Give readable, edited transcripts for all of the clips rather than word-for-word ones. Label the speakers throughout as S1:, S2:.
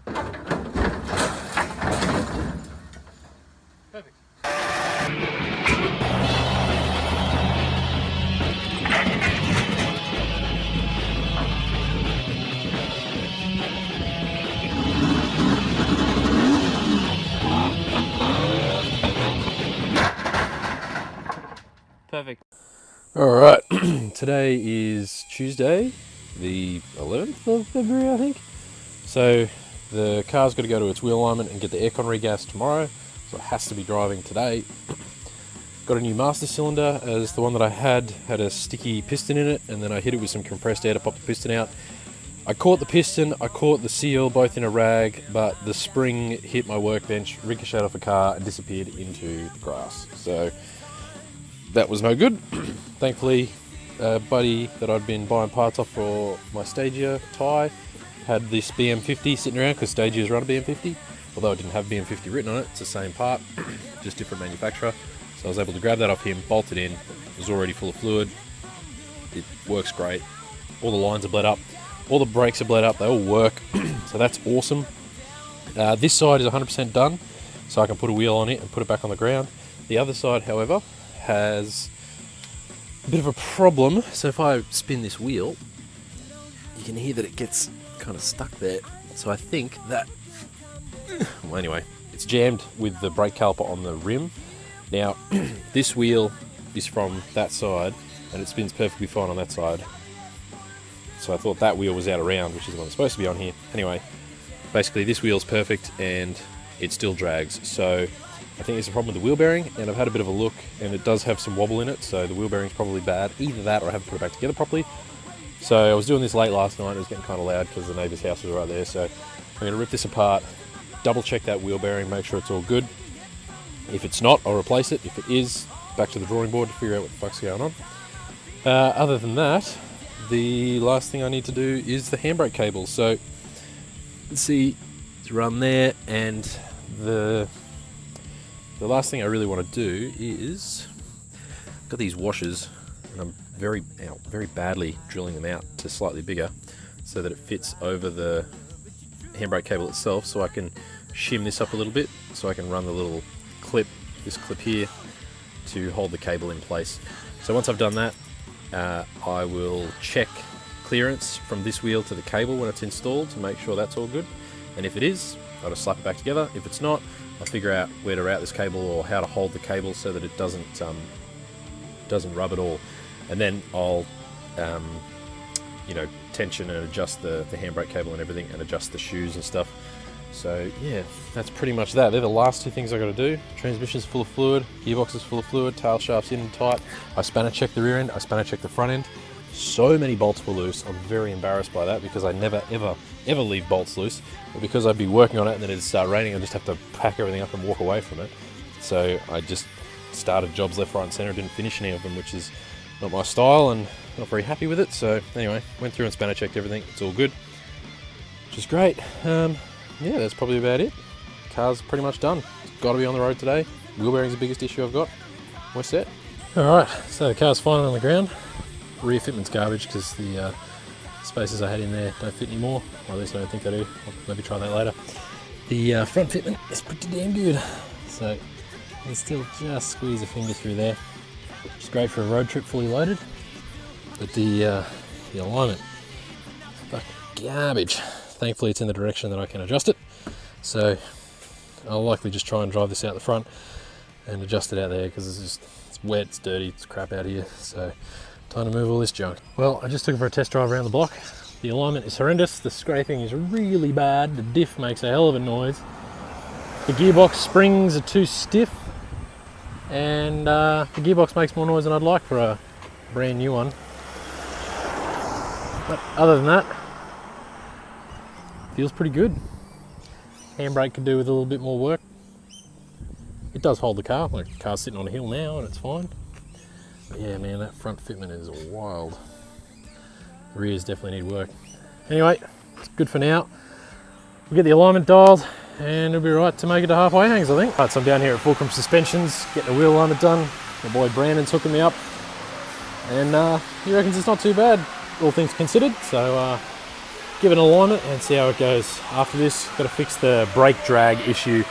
S1: Perfect. Perfect. Alright, today is Tuesday, the 11th of February, I think. So the car's got to go to its wheel alignment and get the aircon regassed tomorrow, so it has to be driving today. Got a new master cylinder, as the one that I had a sticky piston in it, and then I hit it with some compressed air to pop the piston out. I caught the piston, I caught the seal, both in a rag, but the spring hit my workbench, ricocheted off a car and disappeared into the grass. So that was no good. Thankfully, a buddy that I'd been buying parts off for my Stagia tyre had this BM50 sitting around, because Stagia's run a BM50, although it didn't have BM50 written on it. It's the same part, just different manufacturer. So I was able to grab that off him, bolt it in. It was already full of fluid. It works great. All the lines are bled up. All the brakes are bled up. They all work. So that's awesome. This side is 100% done, so I can put a wheel on it and put it back on the ground. The other side, however, has a bit of a problem. So if I spin this wheel, you can hear that it gets kind of stuck there. So I think that, well, anyway, it's jammed with the brake caliper on the rim. Now, this wheel is from that side, and it spins perfectly fine on that side. So I thought that wheel was out of round, which is the one that's supposed to be on here. Anyway, basically this wheel's perfect, and it still drags. So I think it's a problem with the wheel bearing, and I've had a bit of a look, and it does have some wobble in it, so the wheel bearing's probably bad. Either that, or I haven't put it back together properly. So I was doing this late last night, and it was getting kind of loud because the neighbour's house was right there. So I'm going to rip this apart, double check that wheel bearing, make sure it's all good. If it's not, I'll replace it. If it is, back to the drawing board to figure out what the fuck's going on. Other than that, the last thing I need to do is the handbrake cable. So let's see, it's run there, and the last thing I really want to do is, I've got these washers, and I'm very badly drilling them out to slightly bigger so that it fits over the handbrake cable itself, so I can shim this up a little bit so I can run the little clip, this clip here, to hold the cable in place. So once I've done that, I will check clearance from this wheel to the cable when it's installed to make sure that's all good, and if it is, I'll just slap it back together. If it's not, I'll figure out where to route this cable or how to hold the cable so that it doesn't rub at all, and then I'll tension and adjust the handbrake cable and everything, and adjust the shoes and stuff. So yeah, that's pretty much that. They're the last two things I got to do. Transmission's full of fluid, gearbox is full of fluid, tail shaft's in and tight. I spanner checked the rear end, I spanner checked the front end. So many bolts were loose. I'm very embarrassed by that, because I never ever leave bolts loose. But because I'd be working on it and then it'd start raining, I just have to pack everything up and walk away from it. So I just started jobs left, right and centre, didn't finish any of them, which is not my style, and not very happy with it. So anyway, went through and spanner checked everything. It's all good, which is great. Yeah, that's probably about it. Car's pretty much done. It's got to be on the road today. Wheel bearing's the biggest issue I've got. We're set. Alright, so the car's finally on the ground. Rear fitment's garbage because the spaces I had in there don't fit anymore. Or at least I don't think they do. I'll maybe try that later. The front fitment is pretty damn good. So you can still just squeeze a finger through there. Which is great for a road trip fully loaded. But the alignment, fucking garbage. Thankfully it's in the direction that I can adjust it, so I'll likely just try and drive this out the front and adjust it out there, because it's wet, it's dirty, it's crap out here, so time to move all this junk. Well, I just took it for a test drive around the block. The alignment is horrendous, the scraping is really bad, the diff makes a hell of a noise, the gearbox springs are too stiff, and the gearbox makes more noise than I'd like for a brand new one. But other than that, feels pretty good. Handbrake could do with a little bit more work. It does hold the car, like the car's sitting on a hill now and it's fine. But yeah, man, that front fitment is wild. The rears definitely need work. Anyway, it's good for now. We'll get the alignment dialed and it'll be right to make it to halfway hangs, I think. Right, so I'm down here at Fulcrum Suspensions, getting the wheel alignment done. My boy Brandon's hooking me up, and he reckons it's not too bad, all things considered. So give it an alignment and see how it goes. After this, got to fix the brake drag issue.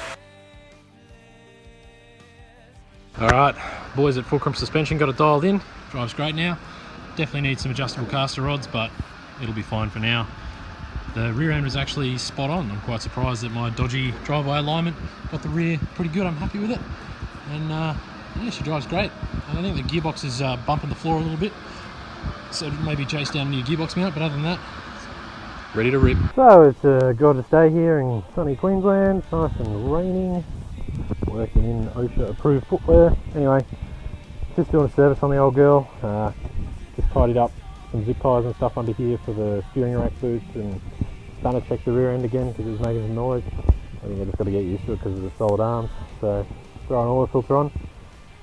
S1: Alright, boys at Fulcrum Suspension got it dialed in. Drives great now. Definitely needs some adjustable caster rods, but it'll be fine for now. The rear end was actually spot on. I'm quite surprised that my dodgy driveway alignment got the rear pretty good. I'm happy with it. And yeah, she drives great. And I think the gearbox is bumping the floor a little bit. So maybe chase down a new gearbox mount, but other than that, ready to rip. So it's a gorgeous day here in sunny Queensland. It's nice and raining. Working in OSHA approved footwear. Anyway, just doing a service on the old girl. Just tidied up some zip ties and stuff under here for the steering rack boots, and starting to check the rear end again because it was making some noise. I think I just got to get used to it because of the solid arms. So throw an oil filter on,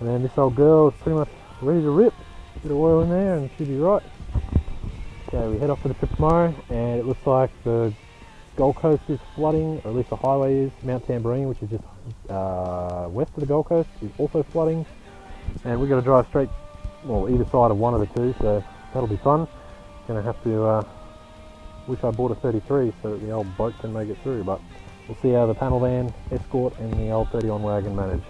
S1: and then this old girl is pretty much ready to rip. Bit of oil in there and she'll be right. Okay, we head off for the trip tomorrow, and it looks like the Gold Coast is flooding, or at least the highway is. Mount Tamborine, which is just west of the Gold Coast, is also flooding, and we've got to drive straight, well, either side of one of the two, so that'll be fun. Gonna have to wish I bought a 33 so that the old boat can make it through, but we'll see how the panel van, Escort and the old 31 wagon manage.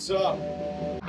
S2: What's up?